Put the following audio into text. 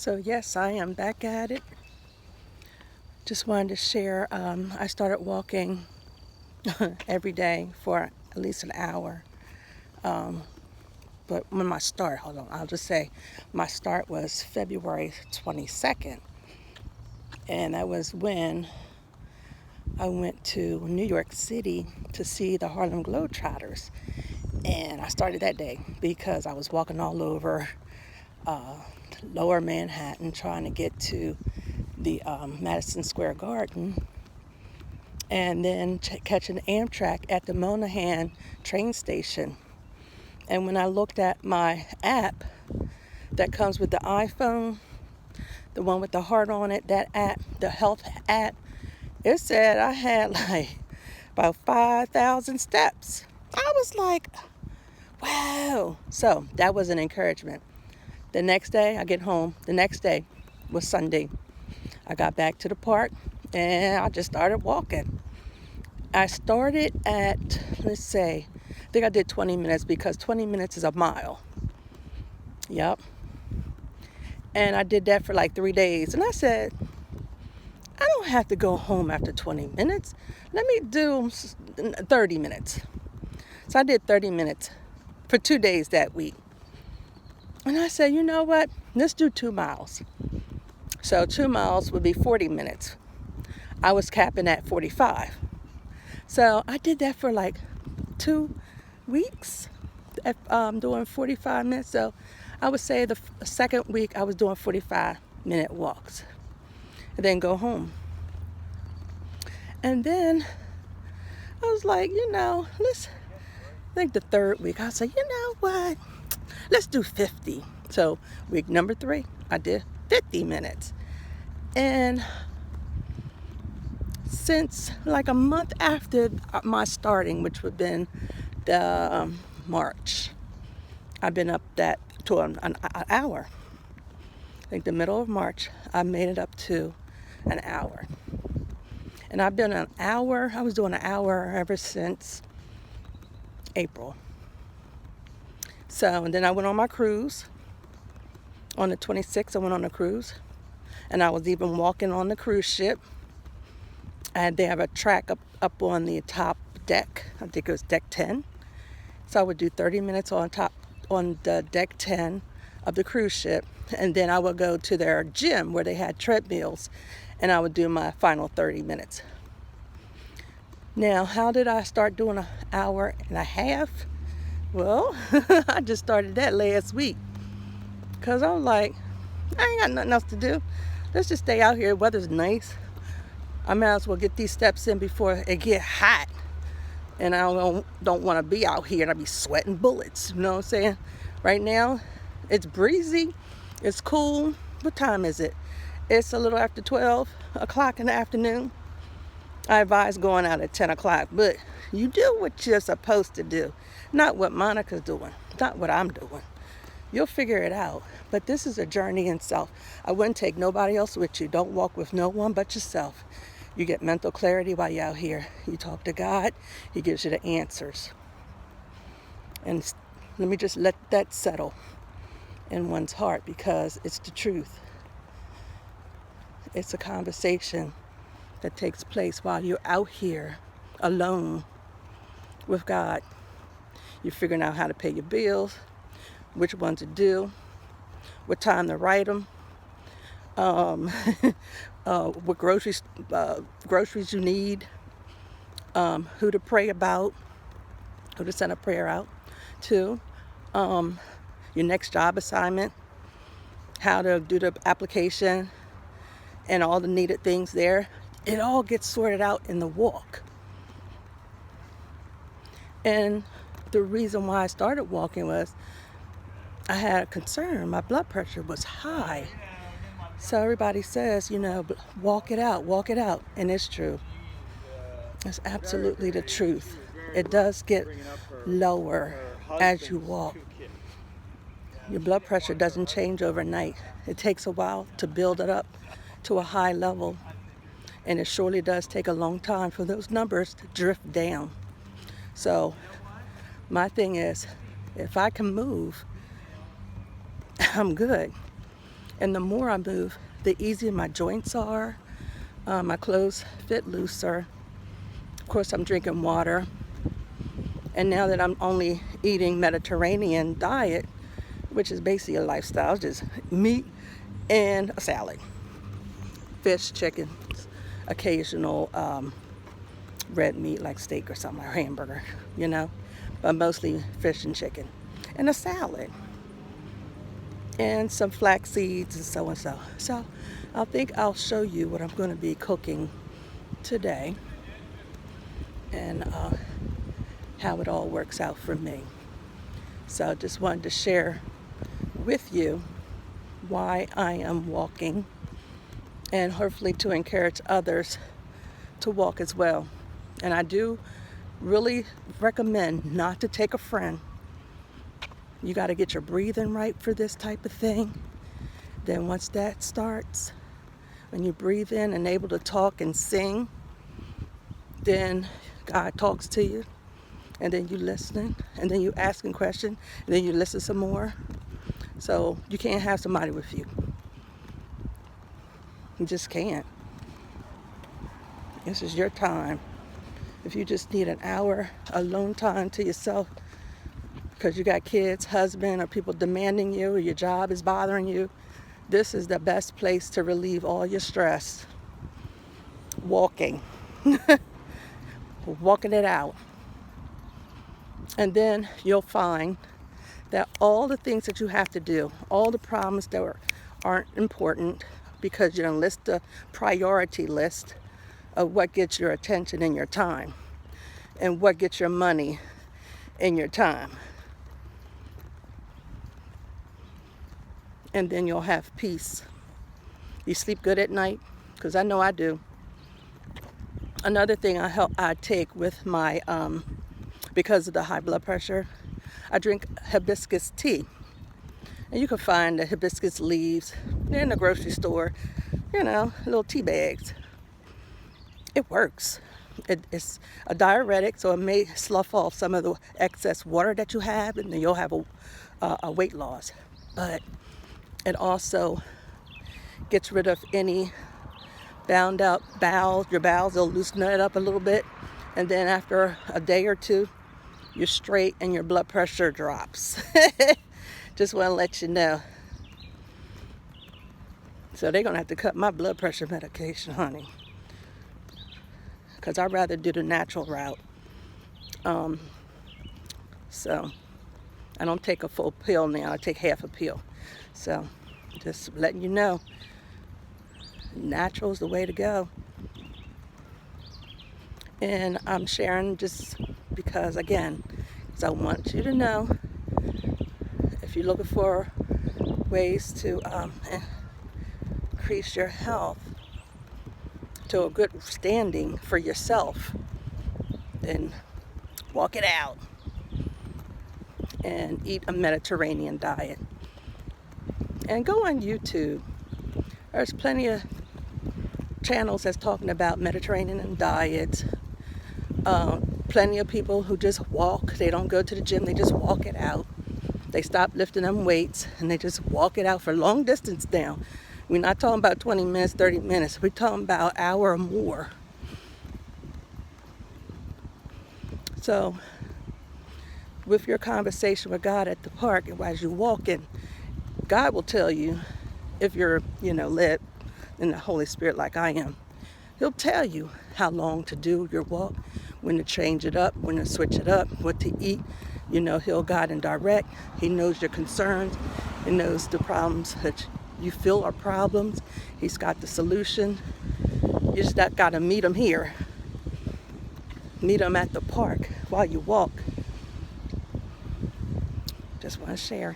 So yes, I am back at it. Just wanted to share, I started walking every day for at least an hour. But when my start, hold on, I'll just say my start was February 22nd. And that was when I went to New York City to see the Harlem Globetrotters. And I started that day because I was walking all over uh, lower Manhattan trying to get to the Madison Square Garden and then catching Amtrak at the Monahan train station. And when I looked at my app that comes with the iPhone, the one with the heart on it, that app, the health app, it said I had like about 5,000 steps. I was like, wow. So that was an encouragement. The next day I get home, the next day was Sunday. I got back to the park and I just started walking. I started at, let's say, I think I did 20 minutes because 20 minutes is a mile. Yep. And I did that for like 3 days. And I said, I don't have to go home after 20 minutes. Let me do 30 minutes. So I did 30 minutes for 2 days that week. And I said, you know what? Let's do 2 miles. So 2 miles would be 40 minutes. I was capping at 45. So I did that for like 2 weeks, doing 45 minutes. So I would say the second week I was doing 45-minute walks and then go home. And then I was like, I think the third week I was like, you know what? Let's do 50. So week number 3, I did 50 minutes. And since like a month after my starting, which would have been the March, I've been up that to an hour. I think the middle of March, I made it up to an hour. And I've been an hour, I was doing an hour ever since April. So, and then I went on my cruise. On the 26th, I went on a cruise. And I was even walking on the cruise ship. And they have a track up on the top deck. I think it was deck 10. So I would do 30 minutes on the deck 10 of the cruise ship. And then I would go to their gym where they had treadmills. And I would do my final 30 minutes. Now, how did I start doing an hour and a half? Well, I just started that last week. Because I was like, I ain't got nothing else to do. Let's just stay out here. The weather's nice. I might as well get these steps in before it get hot. And I don't want to be out here and I be sweating bullets. You know what I'm saying? Right now, it's breezy. It's cool. What time is it? It's a little after 12 o'clock in the afternoon. I advise going out at 10 o'clock. But you do what you're supposed to do. Not what Monica's doing. Not what I'm doing. You'll figure it out. But this is a journey in self. I wouldn't take nobody else with you. Don't walk with no one but yourself. You get mental clarity while you're out here. You talk to God. He gives you the answers. And let me just let that settle in one's heart because it's the truth. It's a conversation that takes place while you're out here alone with God. You're figuring out how to pay your bills, which one to do, what time to write them, what groceries you need, who to pray about, who to send a prayer out to, your next job assignment, how to do the application, and all the needed things there. It all gets sorted out in the walk. And the reason why I started walking was I had a concern. My blood pressure was high. So everybody says, walk it out. And it's true. It's absolutely the truth. It does get lower as you walk. Your blood pressure doesn't change overnight. It takes a while to build it up to a high level. And it surely does take a long time for those numbers to drift down. So my thing is, if I can move, I'm good. And the more I move, the easier my joints are. My clothes fit looser. Of course, I'm drinking water. And now that I'm only eating Mediterranean diet, which is basically a lifestyle, just meat and a salad. Fish, chicken, occasional red meat like steak or something, or hamburger, but mostly fish and chicken. And a salad. And some flax seeds and so and so. So I think I'll show you what I'm going to be cooking today and how it all works out for me. So I just wanted to share with you why I am walking and hopefully to encourage others to walk as well. And I do really recommend not to take a friend. You got to get your breathing right for this type of thing. Then once that starts, when you breathe in and able to talk and sing, then God talks to you, and then you listening, and then you asking questions, and then you listen some more. So you can't have somebody with you. You just can't. This is your time. If you just need an hour alone time to yourself because you got kids, husband, or people demanding you, or your job is bothering you, this is the best place to relieve all your stress. Walking. Walking it out. And then you'll find that all the things that you have to do, all the problems that aren't important, because you don't list the priority list of what gets your attention and your time, and what gets your money and your time. And then you'll have peace. You sleep good at night? Because I know I do. Another thing I take with my, because of the high blood pressure, I drink hibiscus tea. And you can find the hibiscus leaves in the grocery store, little tea bags. It works. It's a diuretic, so it may slough off some of the excess water that you have, and then you'll have a weight loss. But it also gets rid of any bound up bowels. Your bowels will loosen it up a little bit, and then after a day or two, you're straight and your blood pressure drops. Just want to let you know. So they're going to have to cut my blood pressure medication, honey, because I'd rather do the natural route. So I don't take a full pill now. I take half a pill. So just letting you know, natural is the way to go. And I'm sharing just because, again, I want you to know, if you're looking for ways to increase your health to a good standing for yourself, then walk it out and eat a Mediterranean diet. And go on YouTube. There's plenty of channels that's talking about Mediterranean diets. Plenty of people who just walk. They don't go to the gym. They just walk it out. They stop lifting them weights and they just walk it out for long distance now. We're not talking about 20 minutes, 30 minutes. We're talking about an hour or more. So with your conversation with God at the park, and as you're walking, God will tell you, if you're, led in the Holy Spirit like I am, He'll tell you how long to do your walk, when to change it up, when to switch it up, what to eat. He'll guide and direct. He knows your concerns. He knows the problems that you feel are problems. He's got the solution. You just got to meet Him here. Meet Him at the park while you walk. Just want to share.